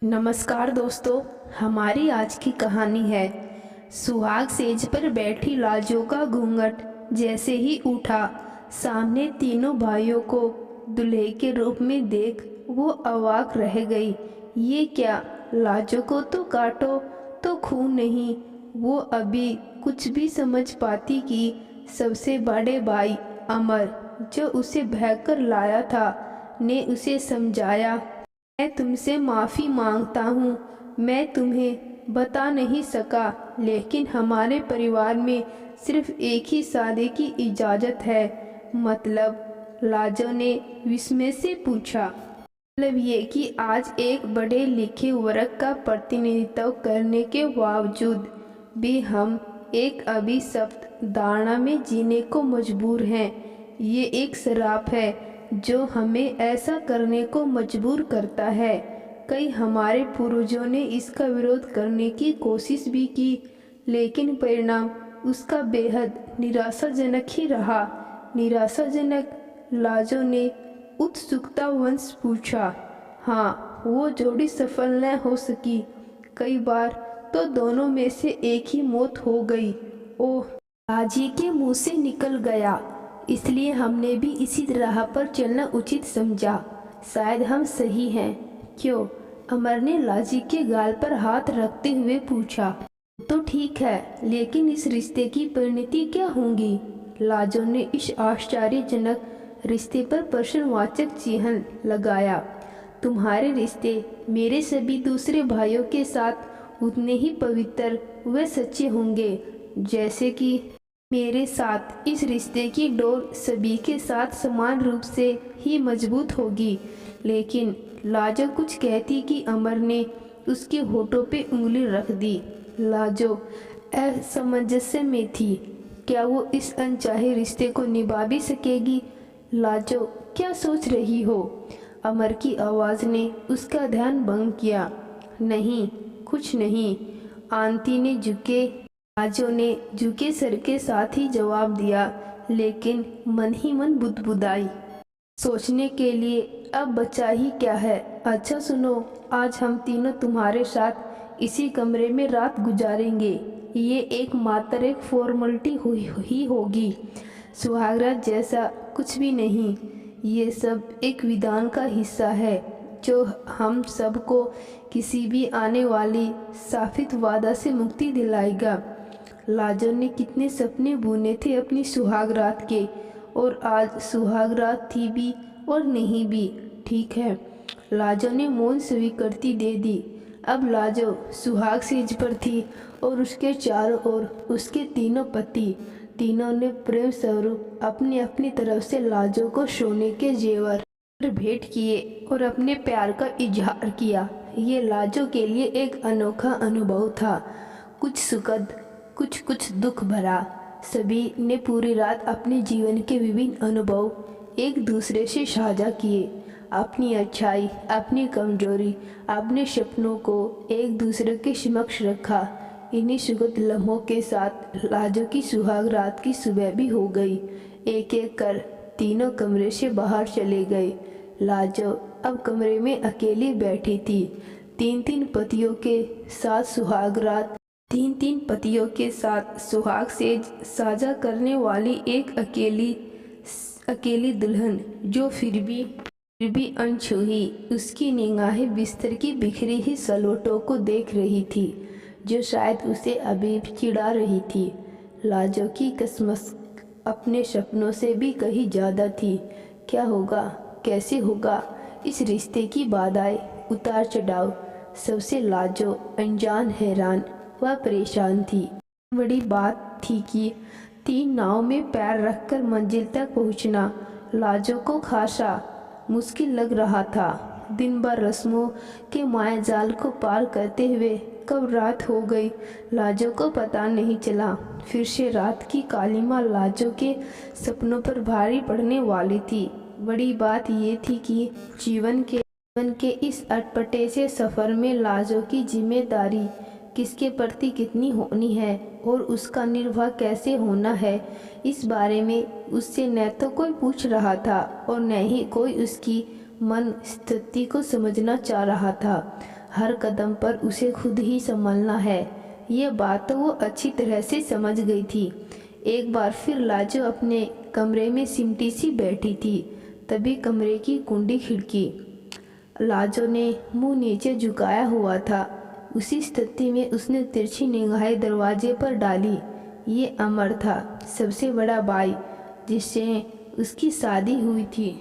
नमस्कार दोस्तों। हमारी आज की कहानी है सुहाग सेज पर बैठी लाजो का घूंघट जैसे ही उठा, सामने तीनों भाइयों को दूल्हे के रूप में देख वो अवाक रह गई। ये क्या, लाजो को तो काटो तो खून नहीं। वो अभी कुछ भी समझ पाती कि सबसे बड़े भाई अमर, जो उसे बहकर लाया था, ने उसे समझाया, मैं तुमसे माफ़ी मांगता हूँ। मैं तुम्हें बता नहीं सका, लेकिन हमारे परिवार में सिर्फ एक ही शादी की इजाज़त है। मतलब? लाजो ने विस्मय से पूछा। मतलब ये कि आज एक बड़े लिखे वर्ग का प्रतिनिधित्व करने के बावजूद भी हम एक अभिशप्त धारणा में जीने को मजबूर हैं। ये एक श्राप है जो हमें ऐसा करने को मजबूर करता है। कई हमारे पूर्वजों ने इसका विरोध करने की कोशिश भी की, लेकिन परिणाम उसका बेहद निराशाजनक ही रहा। निराशाजनक? लाजो ने उत्सुकतावश पूछा। हाँ, वो जोड़ी सफल न हो सकी। कई बार तो दोनों में से एक ही मौत हो गई। ओह! बाजी के मुंह से निकल गया। इसलिए हमने भी इसी राह पर चलना उचित समझा। शायद हम सही हैं। क्यों? अमर ने लाजी के गाल पर हाथ रखते हुए पूछा। तो ठीक है, लेकिन इस रिश्ते की परिणति क्या होगी? लाजो ने इस आश्चर्यजनक रिश्ते पर प्रश्नवाचक चिन्ह लगाया। तुम्हारे रिश्ते मेरे सभी दूसरे भाइयों के साथ उतने ही पवित्र व सच्चे होंगे जैसे कि मेरे साथ। इस रिश्ते की डोर सभी के साथ समान रूप से ही मजबूत होगी। लेकिन लाजो कुछ कहती कि अमर ने उसके होठों पे उंगली रख दी। लाजो असमंजस में थी। क्या वो इस अनचाहे रिश्ते को निभा भी सकेगी? लाजो, क्या सोच रही हो? अमर की आवाज़ ने उसका ध्यान भंग किया। नहीं, कुछ नहीं, आंटी ने लाजो ने झुके सर के साथ ही जवाब दिया, लेकिन मन ही मन बुदबुदाई। सोचने के लिए अब बचा ही क्या है। अच्छा सुनो, आज हम तीनों तुम्हारे साथ इसी कमरे में रात गुजारेंगे। ये एकमात्र एक फॉर्मेलिटी ही होगी, सुहागरात जैसा कुछ भी नहीं। ये सब एक विधान का हिस्सा है जो हम सबको किसी भी आने वाली शापित वादा से मुक्ति दिलाएगा। लाजो ने कितने सपने बुने थे अपनी सुहागरात के, और आज सुहागरात थी भी और नहीं भी। ठीक है, लाजो ने मौन स्वीकृति दे दी। अब लाजो सुहाग सेज पर थी और उसके चारों ओर उसके तीनों पति। तीनों ने प्रेम स्वरूप अपनी अपनी तरफ से लाजो को सोने के जेवर भेंट किए और अपने प्यार का इजहार किया। ये लाजो के लिए एक अनोखा अनुभव था, कुछ सुखद, कुछ दुख भरा। सभी ने पूरी रात अपने जीवन के विभिन्न अनुभव एक दूसरे से साझा किए। अपनी अच्छाई, अपनी कमजोरी, अपने सपनों को एक दूसरे के समक्ष रखा। इन्हीं सुखद लम्हों के साथ लाजो की सुहाग रात की सुबह भी हो गई। एक एक कर तीनों कमरे से बाहर चले गए। लाजो अब कमरे में अकेली बैठी थी। तीन तीन पतियों के साथ सुहाग सेज साझा करने वाली एक अकेली दुल्हन, जो फिर भी अनछुई उसकी निगाहें बिस्तर की बिखरी ही सलोटों को देख रही थी, जो शायद उसे अभी चिढ़ा रही थी। लाजो की कसमस अपने सपनों से भी कहीं ज़्यादा थी। क्या होगा, कैसे होगा, इस रिश्ते की बाधाएं, उतार चढ़ाव, सबसे लाजो अनजान, हैरान व परेशान थी। बड़ी बात थी कि 3 नाव में पैर रखकर मंजिल तक पहुंचना लाजो को खासा मुश्किल लग रहा था। दिन भर रस्मों के मायाजाल को पार करते हुए कब रात हो गई, लाजो को पता नहीं चला। फिर से रात की कालिमा लाजो के सपनों पर भारी पड़ने वाली थी। बड़ी बात ये थी कि जीवन के इस अटपटे से सफ़र में लाजो की जिम्मेदारी किसके प्रति कितनी होनी है और उसका निर्वाह कैसे होना है, इस बारे में उससे न तो कोई पूछ रहा था और न ही कोई उसकी मन स्थिति को समझना चाह रहा था। हर कदम पर उसे खुद ही संभलना है। ये बात तो वो अच्छी तरह से समझ गई थी। एक बार फिर लाजो अपने कमरे में सिमटी सी बैठी थी, तभी कमरे की कुंडी खिड़की। लाजो ने मुंह नीचे झुकाया हुआ था। उसी स्थिति में उसने तिरछी निगाहें दरवाजे पर डाली। ये अमर था, सबसे बड़ा भाई, जिससे उसकी शादी हुई थी।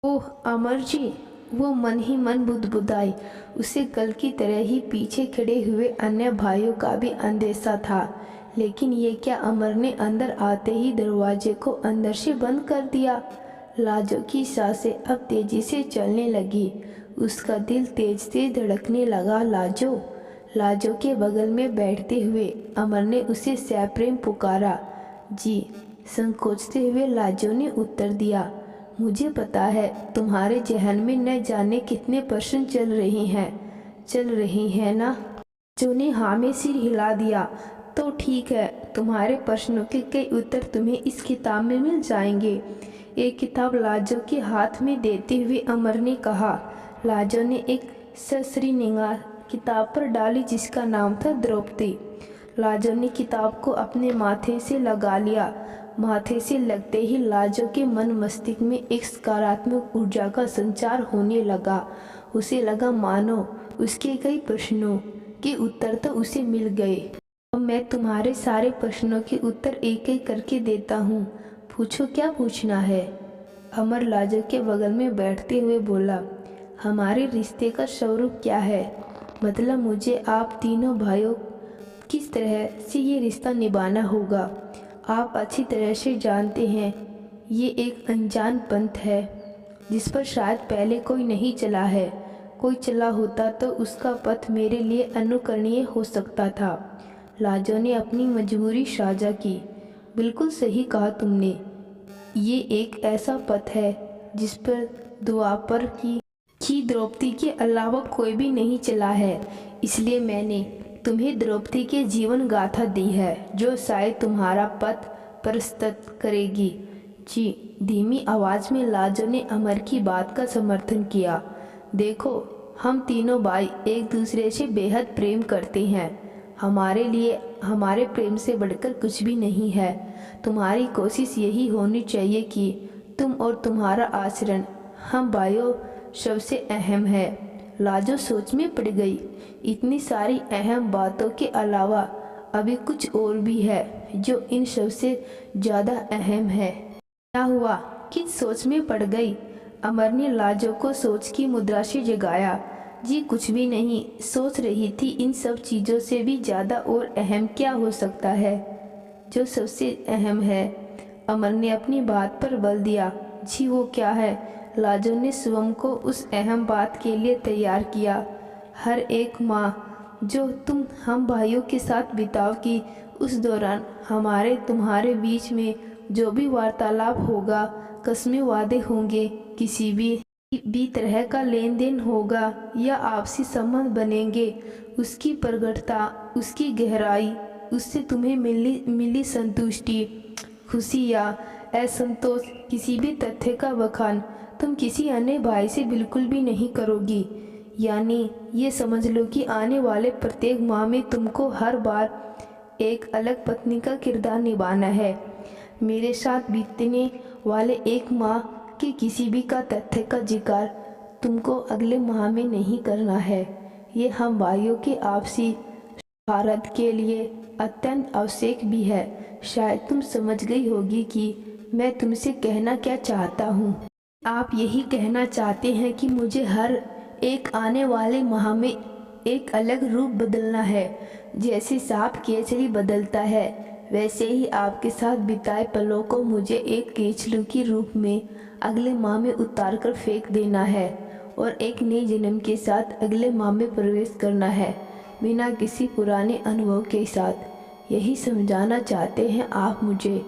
ओह अमर जी, वो मन ही मन बुदबुदाई। उसे कल की तरह ही पीछे खड़े हुए अन्य भाइयों का भी अंदेशा था। लेकिन ये क्या, अमर ने अंदर आते ही दरवाजे को अंदर से बंद कर दिया। लाजो की सांसें अब तेजी से चलने लगी। उसका दिल तेज तेज धड़कने लगा। लाजो। लाजो के बगल में बैठते हुए अमर ने उसे सप्रेम पुकारा। जी, संकोचते हुए लाजो ने उत्तर दिया। मुझे पता है तुम्हारे जहन में न जाने कितने प्रश्न चल रही हैं ना। जो ने हाँ में सिर हिला दिया। तो ठीक है, तुम्हारे प्रश्नों के कई उत्तर तुम्हें इस किताब में मिल जाएंगे। एक किताब लाजो के हाथ में देते हुए अमर ने कहा। लाजो ने एक ससरी निगाह किताब पर डाली जिसका नाम था द्रौपदी। लाजो ने किताब को अपने माथे से लगा लिया। माथे से लगते ही लाजो के मन मस्तिष्क में एक सकारात्मक ऊर्जा का संचार होने लगा। उसे लगा मानो उसके कई प्रश्नों के उत्तर तो उसे मिल गए। अब मैं तुम्हारे सारे प्रश्नों के उत्तर एक एक करके देता हूँ। पूछो, क्या पूछना है? अमर लाजो के बगल में बैठते हुए बोला। हमारे रिश्ते का स्वरूप क्या है? मतलब मुझे आप तीनों भाइयों किस तरह से ये रिश्ता निभाना होगा। आप अच्छी तरह से जानते हैं ये एक अनजान पंथ है जिस पर शायद पहले कोई नहीं चला है। कोई चला होता तो उसका पथ मेरे लिए अनुकरणीय हो सकता था। लाजो ने अपनी मजबूरी साझा की। बिल्कुल सही कहा तुमने। ये एक ऐसा पथ है जिस पर द्वापर की द्रौपदी के अलावा कोई भी नहीं चला है। इसलिए मैंने तुम्हें द्रौपदी के जीवन गाथा दी है जो शायद तुम्हारा पथ प्रस्तुत करेगी। जी, धीमी आवाज में लाजो ने अमर की बात का समर्थन किया। देखो, हम तीनों भाई एक दूसरे से बेहद प्रेम करते हैं। हमारे लिए हमारे प्रेम से बढ़कर कुछ भी नहीं है। तुम्हारी कोशिश यही होनी चाहिए कि तुम और तुम्हारा आचरण हम भाइयों सबसे अहम है। लाजो सोच में पड़ गई। इतनी सारी अहम बातों के अलावा अभी कुछ और भी है जो इन सबसे ज़्यादा अहम है। क्या हुआ? किस सोच में पड़ गई? अमर ने लाजो को सोच की मुद्रा से जगाया। जी कुछ भी नहीं, सोच रही थी इन सब चीज़ों से भी ज़्यादा और अहम क्या हो सकता है। जो सबसे अहम है, अमर ने अपनी बात पर बल दिया। जी वो क्या है? लाजो ने स्वयं को उस अहम बात के लिए तैयार किया। हर एक माह जो तुम हम भाइयों के साथ बिताओगी, उस दौरान हमारे तुम्हारे बीच में जो भी वार्तालाप होगा, कस्में वादे होंगे, किसी भी तरह का लेन देन होगा या आपसी संबंध बनेंगे, उसकी प्रगटता, उसकी गहराई, उससे तुम्हें मिली संतुष्टि, खुशी या असंतोष, किसी भी तथ्य का बखान तुम किसी अन्य भाई से बिल्कुल भी नहीं करोगी। यानी ये समझ लो कि आने वाले प्रत्येक माह में तुमको हर बार एक अलग पत्नी का किरदार निभाना है। मेरे साथ बीतने वाले एक माह के किसी भी का तथ्य का जिक्र तुमको अगले माह में नहीं करना है। ये हम भाइयों के आपसी भारत के लिए अत्यंत आवश्यक भी है। शायद तुम समझ गई होगी कि मैं तुमसे कहना क्या चाहता हूँ। आप यही कहना चाहते हैं कि मुझे हर एक आने वाले माह में एक अलग रूप बदलना है। जैसे सांप केचली बदलता है, वैसे ही आपके साथ बिताए पलों को मुझे एक केचलू के रूप में अगले माह में उतार कर फेंक देना है और एक नए जन्म के साथ अगले माह में प्रवेश करना है, बिना किसी पुराने अनुभव के साथ। यही समझाना चाहते हैं आप मुझे।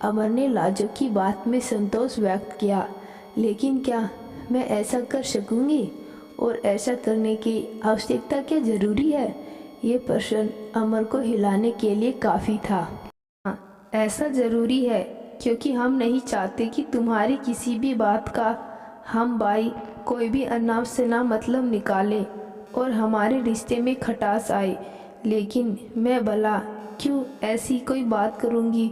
अमर ने लाजो की बात में संतोष व्यक्त किया। लेकिन क्या मैं ऐसा कर सकूंगी और ऐसा करने की आवश्यकता क्या जरूरी है? ये प्रश्न अमर को हिलाने के लिए काफ़ी था। हाँ, ऐसा ज़रूरी है क्योंकि हम नहीं चाहते कि तुम्हारी किसी भी बात का हम भाई कोई भी अनाप से ना मतलब निकाले। और हमारे रिश्ते में खटास आए, लेकिन मैं भला क्यों ऐसी कोई बात करूँगी?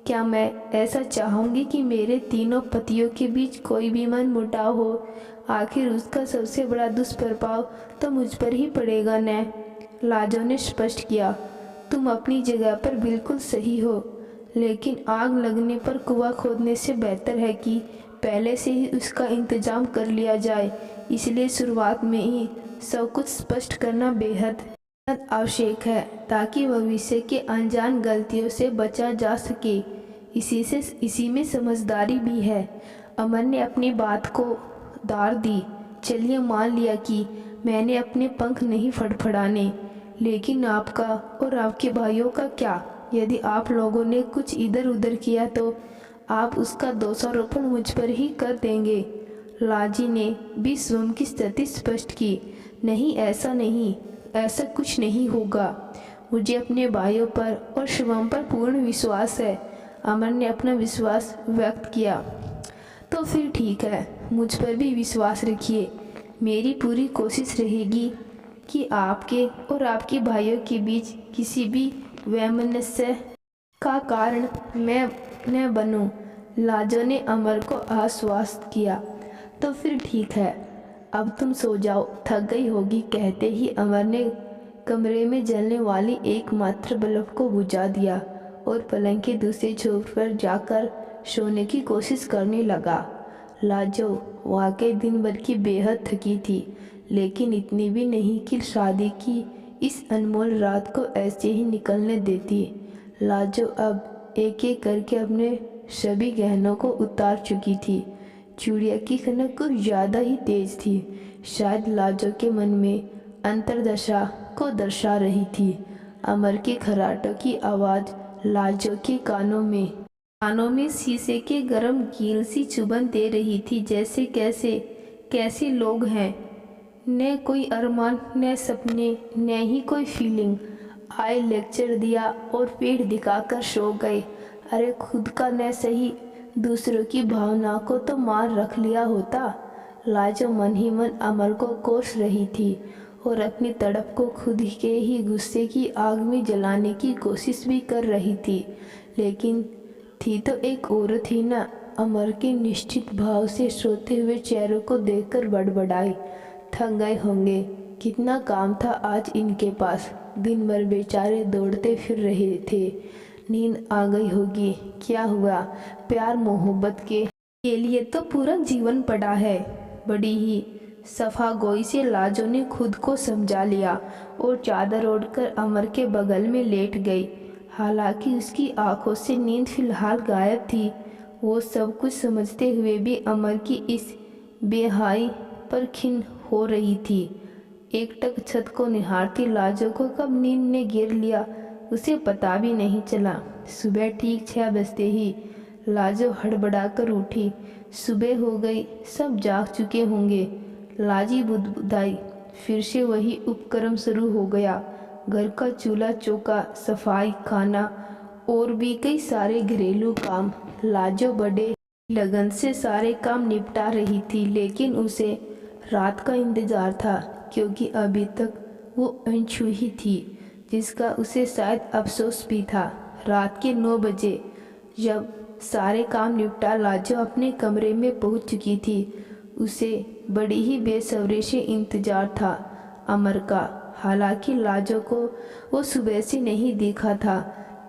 क्या मैं ऐसा चाहूँगी कि मेरे तीनों पतियों के बीच कोई भी मन मुटाव हो? आखिर उसका सबसे बड़ा दुष्प्रभाव तो मुझ पर ही पड़ेगा न। लाजो ने स्पष्ट किया। तुम अपनी जगह पर बिल्कुल सही हो, लेकिन आग लगने पर कुआं खोदने से बेहतर है कि पहले से ही उसका इंतजाम कर लिया जाए। इसलिए शुरुआत में ही सब कुछ स्पष्ट करना बेहद आवश्यक है, ताकि भविष्य के अनजान गलतियों से बचा जा सके। इसी में समझदारी भी है। अमर ने अपनी बात को दार दी। चलिए मान लिया कि मैंने अपने पंख नहीं फड़फड़ाने, लेकिन आपका और आपके भाइयों का क्या? यदि आप लोगों ने कुछ इधर उधर किया तो आप उसका दोषारोपण मुझ पर ही कर देंगे। लाजी ने भी स्वयं की स्थिति स्पष्ट की। नहीं, ऐसा नहीं, ऐसा कुछ नहीं होगा। मुझे अपने भाइयों पर और शिवम पर पूर्ण विश्वास है। अमर ने अपना विश्वास व्यक्त किया। तो फिर ठीक है, मुझ पर भी विश्वास रखिए। मेरी पूरी कोशिश रहेगी कि आपके और आपके भाइयों के बीच किसी भी वैमनस्य का कारण मैं न बनूं। लाजो ने अमर को आश्वस्त किया। तो फिर ठीक है, अब तुम सो जाओ, थक गई होगी। कहते ही अमर ने कमरे में जलने वाली एकमात्र बल्ब को बुझा दिया और पलंग के दूसरे छोर पर जाकर सोने की कोशिश करने लगा। लाजो वाकई दिन भर की बेहद थकी थी, लेकिन इतनी भी नहीं कि शादी की इस अनमोल रात को ऐसे ही निकलने देती। लाजो अब एक एक करके अपने सभी गहनों को उतार चुकी थी। चूड़िया की खनक कुछ ज़्यादा ही तेज थी, शायद लाजो के मन में अंतरदशा को दर्शा रही थी। अमर के खर्राटों की आवाज़ लाजो के कानों में शीशे के गर्म कील सी चुभन दे रही थी। जैसे कैसे लोग हैं, न कोई अरमान, न सपने, न ही कोई फीलिंग। आए लेक्चर दिया और पेट दिखाकर सो गए। अरे खुद का न सही, दूसरों की भावना को तो मार रख लिया होता। लाजो मन ही मन अमर को कोस रही थी और अपनी तड़प को खुद के ही गुस्से की आग में जलाने की कोशिश भी कर रही थी, लेकिन थी तो एक औरत ही ना। अमर के निश्चित भाव से सोते हुए चेहरों को देखकर बड़बड़ाई। थक गए होंगे, कितना काम था आज इनके पास। दिन भर बेचारे दौड़ते फिर रहे थे। नींद आ गई होगी। क्या हुआ, प्यार मोहब्बत के लिए तो पूरा जीवन पड़ा है। बड़ी ही सफा गोई से लाजो ने खुद को समझा लिया और चादर ओढ़कर अमर के बगल में लेट गई। हालांकि उसकी आंखों से नींद फिलहाल गायब थी। वो सब कुछ समझते हुए भी अमर की इस बेहाई पर खिन्न हो रही थी। एकटक छत को निहारती लाजो को कब नींद ने घेर लिया, उसे पता भी नहीं चला। सुबह ठीक 6 बजते ही लाजो हड़बड़ाकर उठी। सुबह हो गई, सब जाग चुके होंगे। लाजी बुदबुदाई। फिर से वही उपक्रम शुरू हो गया। घर का चूल्हा चौका, सफाई, खाना और भी कई सारे घरेलू काम। लाजो बड़े लगन से सारे काम निपटा रही थी, लेकिन उसे रात का इंतजार था, क्योंकि अभी तक वो अनछुई थी, जिसका उसे शायद अफसोस भी था। रात के 9 बजे जब सारे काम निपटा लाजो अपने कमरे में पहुंच चुकी थी। उसे बड़ी ही बेसब्री से इंतजार था अमर का। हालांकि लाजो को वो सुबह से नहीं दिखा था।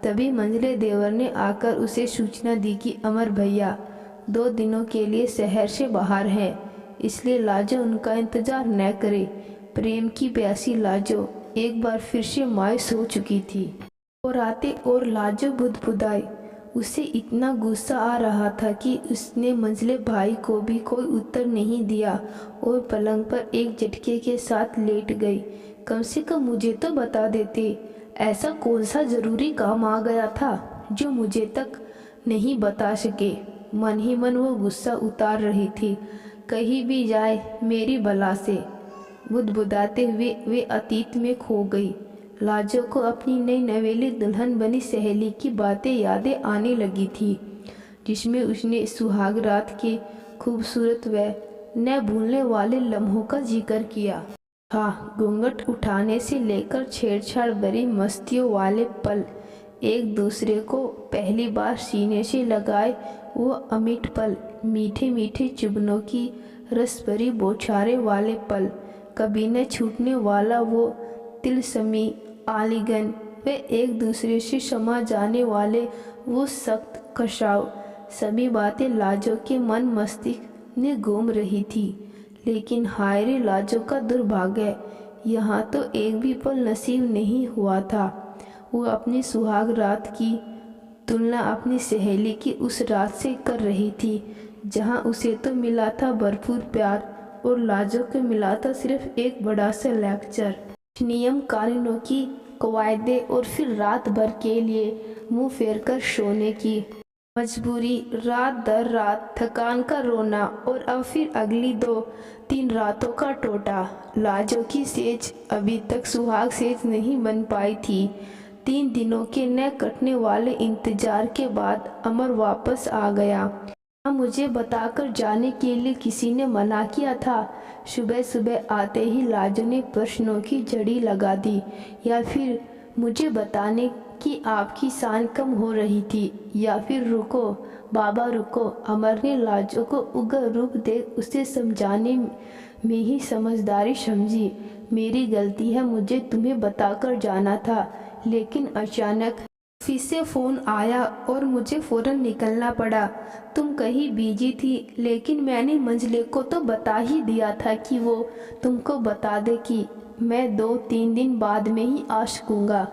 तभी मंझले देवर ने आकर उसे सूचना दी कि अमर भैया 2 दिनों के लिए शहर से बाहर हैं, इसलिए लाजो उनका इंतजार न करे। प्रेम की प्यासी लाजो एक बार फिर से मायूस हो चुकी थी और आते और लाजो बुदबुदाई। उसे इतना गुस्सा आ रहा था कि उसने मंझले भाई को भी कोई उत्तर नहीं दिया और पलंग पर एक झटके के साथ लेट गई। कम से कम मुझे तो बता देते, ऐसा कौन सा जरूरी काम आ गया था जो मुझे तक नहीं बता सके। मन ही मन वो गुस्सा उतार रही थी। कहीं भी जाए मेरी बला से, बुदबुदाते हुए वे अतीत में खो गई। लाजो को अपनी नई नवेली दुल्हन बनी सहेली की बातें यादें आने लगी थी, जिसमें उसने सुहाग रात के खूबसूरत व न भूलने वाले लम्हों का जिक्र किया। हाँ, घूंघट उठाने से लेकर छेड़छाड़ भरी मस्तियों वाले पल, एक दूसरे को पहली बार सीने से लगाए वो अमिट पल, मीठे मीठे चुभनों की रस भरी बौछारें वाले पल, कभी न छूटने वाला वो तिलस्मी आलिंगन, वे एक दूसरे से समा जाने वाले वो सख्त कशाव, सभी बातें लाजो के मन मस्तिष्क में घूम रही थी। लेकिन हाय रे लाजो का दुर्भाग्य, यहाँ तो एक भी पल नसीब नहीं हुआ था। वो अपनी सुहाग रात की तुलना अपनी सहेली की उस रात से कर रही थी, जहाँ उसे तो मिला था भरपूर प्यार और लाजो को मिला था सिर्फ एक बड़ा सा लेक्चर, नियम कानूनों की कवायदे और फिर रात भर के लिए मुंह फेर कर सोने की मजबूरी, रात दर रात थकान का रोना और अब फिर अगली 2-3 रातों का टोटा। लाजो की सेज अभी तक सुहाग सेज नहीं बन पाई थी। 3 दिनों के न कटने वाले इंतजार के बाद अमर वापस आ गया। मुझे बताकर जाने के लिए किसी ने मना किया था। सुबह सुबह आते ही लाजो ने प्रश्नों की झड़ी लगा दी, या फिर मुझे बताने कि आपकी शान कम हो रही थी, या फिर रुको बाबा रुको। अमर ने लाजो को उग्र रूप देख उसे समझाने में ही समझदारी समझी। मेरी गलती है, मुझे तुम्हें बताकर जाना था, लेकिन अचानक फिर से फ़ोन आया और मुझे फ़ौरन निकलना पड़ा। तुम कहीं बिजी थी, लेकिन मैंने मंजले को तो बता ही दिया था कि वो तुमको बता दे कि मैं 2-3 दिन बाद में ही आ सकूँगा।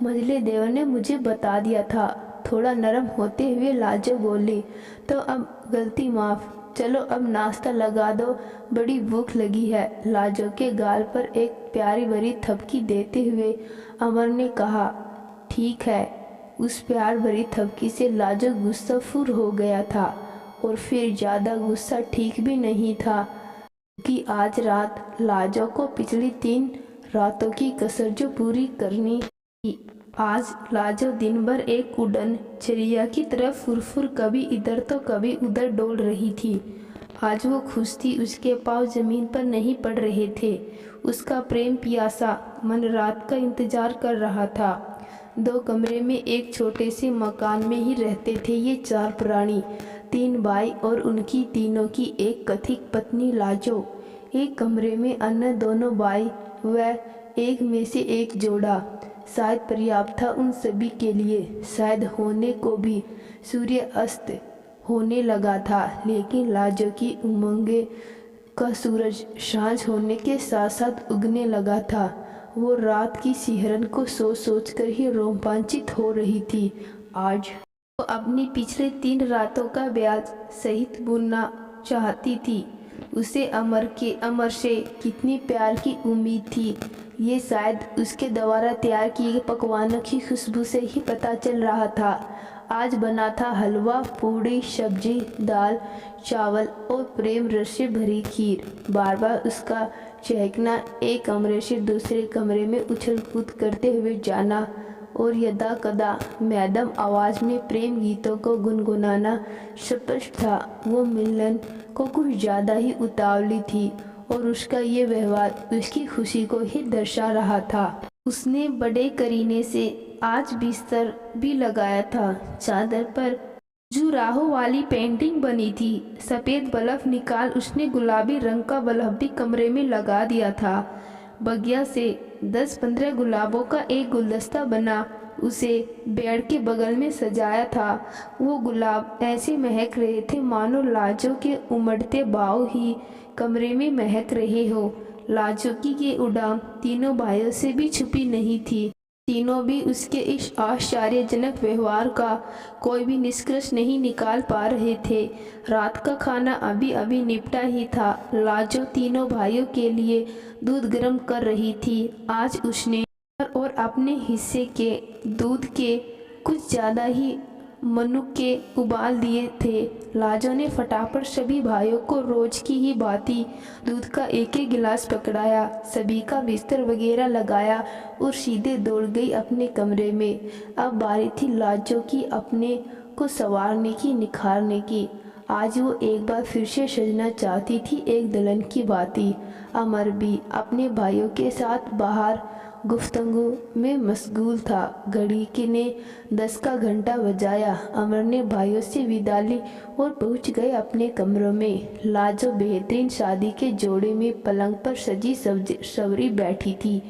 मंजले देवर ने मुझे बता दिया था। थोड़ा नरम होते हुए लाजो बोली, तो अब गलती माफ़, चलो अब नाश्ता लगा दो, बड़ी भूख लगी है। लाजो के गाल पर एक प्यारी भरी थपकी देते हुए अमर ने कहा, ठीक है। उस प्यार भरी थपकी से लाजो गुस्सा फुर हो गया था, और फिर ज़्यादा गुस्सा ठीक भी नहीं था कि आज रात लाजो को पिछली 3 रातों की कसर जो पूरी करनी थी। आज लाजो दिन भर एक उड़न चिड़िया की तरह फुरफुर कभी इधर तो कभी उधर डोल रही थी। आज वो खुश थी, उसके पाँव जमीन पर नहीं पड़ रहे थे। उसका प्रेम पियासा मन रात का इंतजार कर रहा था। 2 कमरे में एक छोटे से मकान में ही रहते थे ये 4 प्राणी, 3 भाई और उनकी तीनों की एक कथित पत्नी लाजो। एक कमरे में अन्य दोनों भाई व एक में से एक जोड़ा, शायद पर्याप्त था उन सभी के लिए। शायद होने को भी सूर्य अस्त होने लगा था, लेकिन लाजो की उमंगे का सूरज सांझ होने के साथ साथ उगने लगा था। वो रात की सिहरन को सोच कर ही रोमांचित हो रही थी। आज वो अपनी पिछले 3 रातों का ब्याज सहित बुनना चाहती थी। उसे अमर से कितनी प्यार की उम्मीद थी, ये शायद उसके द्वारा तैयार किए गए पकवानों की खुशबू से ही पता चल रहा था। आज बना था हलवा, पूड़ी, सब्जी, दाल, चावल और प्रेम रस से भरी खीर। बार बार उसका चहकना, एक कमरे से दूसरे कमरे में उछल कूद करते हुए जाना और यदा कदा मैडम आवाज़ में प्रेम गीतों को गुनगुनाना स्पष्ट था। वो मिलन को कुछ ज़्यादा ही उतावली थी और उसका ये व्यवहार उसकी खुशी को ही दर्शा रहा था। उसने बड़े करीने से आज बिस्तर भी लगाया था। चादर पर जुराहों वाली पेंटिंग बनी थी। सफ़ेद बल्ब निकाल उसने गुलाबी रंग का बल्ब भी कमरे में लगा दिया था। बगिया से 10-15 गुलाबों का एक गुलदस्ता बना उसे बेड के बगल में सजाया था। वो गुलाब ऐसे महक रहे थे मानो लाजो के उमड़ते बाव ही कमरे में महक रहे हो। लाजो की ये उड़ान तीनों भाइयों से भी छुपी नहीं थी। तीनों भी उसके इस आश्चर्यजनक व्यवहार का कोई भी निष्कर्ष नहीं निकाल पा रहे थे। रात का खाना अभी अभी निपटा ही था। लाजो तीनों भाइयों के लिए दूध गर्म कर रही थी। आज उसने और अपने हिस्से के दूध के कुछ ज़्यादा ही मनुक के उबाल दिए थे। लाजो ने फटाफट सभी भाइयों को रोज की ही भांति दूध का एक एक गिलास पकड़ाया, सभी का बिस्तर वगैरह लगाया और सीधे दौड़ गई अपने कमरे में। अब बारी थी लाजो की अपने को संवारने की, निखारने की। आज वो एक बार फिर से सजना चाहती थी एक दुल्हन की बाती। अमर भी अपने भाइयों के साथ बाहर गुफ्तगू में मशगूल था। घड़ी की ने 10 का घंटा बजाया। अमर ने भाइयों से विदा ली और पहुंच गए अपने कमरों में। लाजो बेहतरीन शादी के जोड़े में पलंग पर सजी सवरी बैठी थी,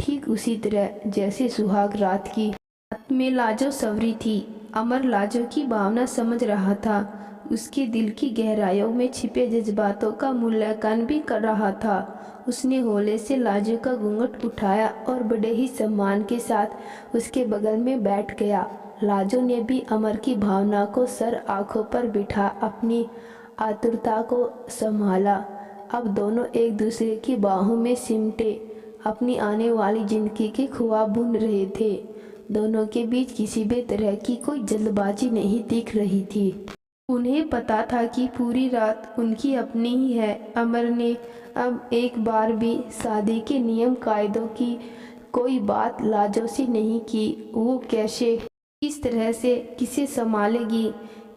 ठीक उसी तरह जैसे सुहाग रात की रात में लाजो सवरी थी। अमर लाजो की भावना समझ रहा था, उसके दिल की गहराइयों में छिपे जज्बातों का मूल्यांकन भी कर रहा था। उसने हौले से लाजो का घूंघट उठाया और बड़े ही सम्मान के साथ उसके बगल में बैठ गया। लाजो ने भी अमर की भावना को सर आंखों पर बिठा अपनी आतुरता को संभाला। अब दोनों एक दूसरे की बाहों में सिमटे अपनी आने वाली जिंदगी के ख्वाब बुन रहे थे। दोनों के बीच किसी भी तरह की कोई जल्दबाजी नहीं दिख रही थी। उन्हें पता था कि पूरी रात उनकी अपनी ही है। अमर ने अब एक बार भी शादी के नियम कायदों की कोई बात लाजो से नहीं की। वो कैसे, किस तरह से, किसे संभालेगी,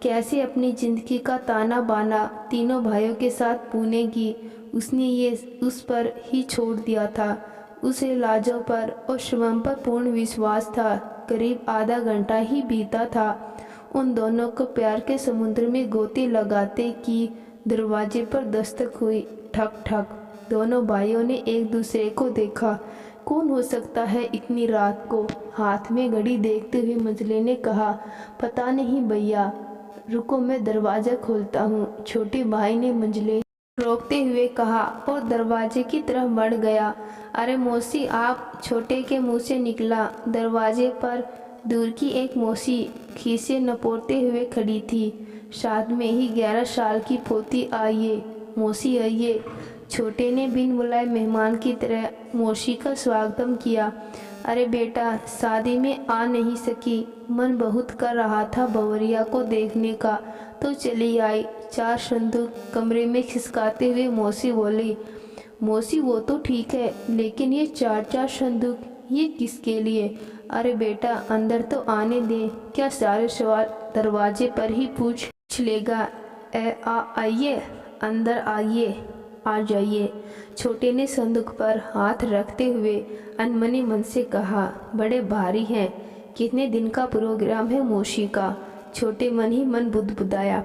कैसे अपनी जिंदगी का ताना बाना तीनों भाइयों के साथ पूनेगी, उसने ये उस पर ही छोड़ दिया था। उसे लाजो पर और शिवम पर पूर्ण विश्वास था। करीब आधा घंटा ही बीता था उन दोनों को प्यार के समुद्र में गोते लगाते कि दरवाजे पर दस्तक हुई। ठक ठक। दोनों भाइयों ने एक दूसरे को देखा। कौन हो सकता है इतनी रात को? हाथ में घड़ी देखते हुए मंझले ने कहा, पता नहीं भैया, रुको मैं दरवाज़ा खोलता हूँ। छोटे भाई ने मंझले रोकते हुए कहा और दरवाजे की तरफ बढ़ गया। अरे मौसी आप, छोटे के मुंह से निकला। दरवाजे पर दूर की एक मौसी खीसे नपोरते हुए खड़ी थी। साथ में ही 11 साल की पोती। आइए मौसी आइए। छोटे ने बिन बुलाए मेहमान की तरह मौसी का स्वागतम किया। अरे बेटा, शादी में आ नहीं सकी, मन बहुत कर रहा था बवरिया को देखने का, तो चली आई। 4 संदूक कमरे में खिसकाते हुए मौसी बोली। मौसी वो तो ठीक है, लेकिन ये 4-4 संदूक, ये किसके लिए? अरे बेटा अंदर तो आने दे, क्या सारे सवाल दरवाजे पर ही पूछ लेगा? आइए अंदर आइए, आ जाइए। छोटे ने संदूक पर हाथ रखते हुए अनमने मन से कहा, बड़े भारी हैं, कितने दिन का प्रोग्राम है मौसी का? छोटे मन ही मन बुदबुदाया।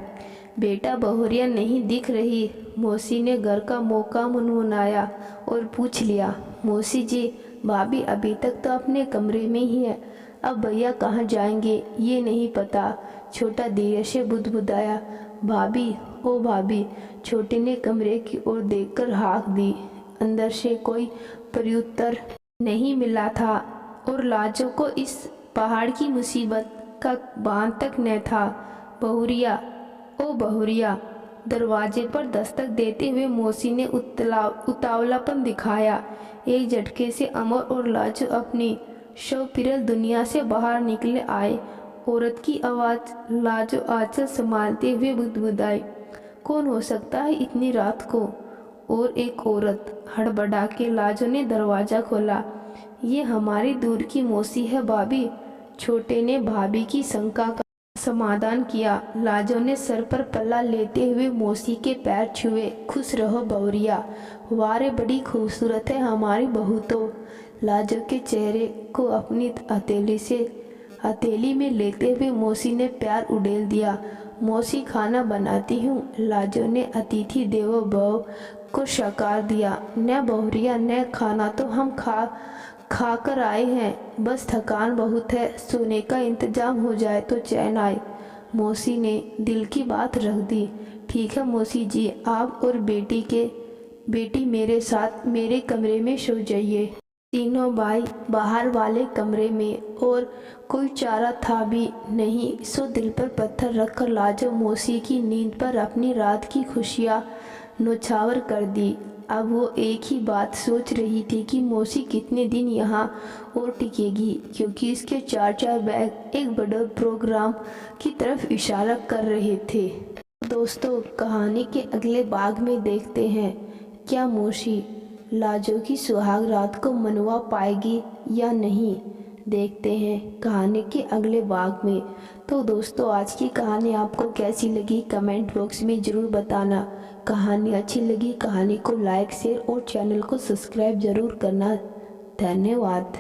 बेटा बहुरिया नहीं दिख रही। मौसी ने घर का मौका मुनमुनाया और पूछ लिया, मौसी जी, भाभी अभी तक तो अपने कमरे में ही है, अब भैया कहाँ जाएंगे ये नहीं पता। छोटा धीरे से बुदबुदाया। भाभी, ओ भाभी। छोटे ने कमरे की ओर देखकर हाक दी। अंदर से कोई प्रत्युत्तर नहीं मिला था और लाजो को इस पहाड़ की मुसीबत का भान तक न था। बहुरिया, ओ बहुरिया। दरवाजे पर दस्तक देते हुए मौसी ने उतावलापन दिखाया। एक झटके से अमर और लाजो अपनी शवपिरल दुनिया से बाहर निकले आए। औरत की आवाज़ लाजो आंचल संभालते हुए बुदबुदाई, कौन हो सकता है इतनी रात को? और एक औरत। हड़बड़ा के लाजो ने दरवाज़ा खोला। ये हमारी दूर की मौसी है भाभी। छोटे ने भाभी की शंका का समाधान किया। लाजो ने सर पर पल्ला लेते हुए मौसी के पैर छुए। खुश रहो बवरिया, वारे बड़ी खूबसूरत है हमारी बहू तो। लाजो के चेहरे को अपनी हथेली में लेते हुए मौसी ने प्यार उड़ेल दिया। मौसी खाना बनाती हूँ। लाजो ने अतिथि देवो भव को साकार दिया। न बहुरिया न खाना तो हम खा कर आए हैं, बस थकान बहुत है, सोने का इंतजाम हो जाए तो चैन आए। मौसी ने दिल की बात रख दी। ठीक है मौसी जी, आप और बेटी मेरे साथ मेरे कमरे में सो जाइए। तीनों भाई बाहर वाले कमरे में, और कोई चारा था भी नहीं, सो दिल पर पत्थर रखकर लाजो मौसी की नींद पर अपनी रात की खुशियाँ नौछावर कर दी। अब वो एक ही बात सोच रही थी कि मौसी कितने दिन यहाँ और टिकेगी, क्योंकि इसके 4-4 बैग एक बड़े प्रोग्राम की तरफ इशारा कर रहे थे। दोस्तों, कहानी के अगले भाग में देखते हैं क्या मौसी लाजो की सुहाग रात को मनवा पाएगी या नहीं। देखते हैं कहानी के अगले भाग में। तो दोस्तों, आज की कहानी आपको कैसी लगी कमेंट बॉक्स में ज़रूर बताना। कहानी अच्छी लगी, कहानी को लाइक शेयर और चैनल को सब्सक्राइब ज़रूर करना। धन्यवाद।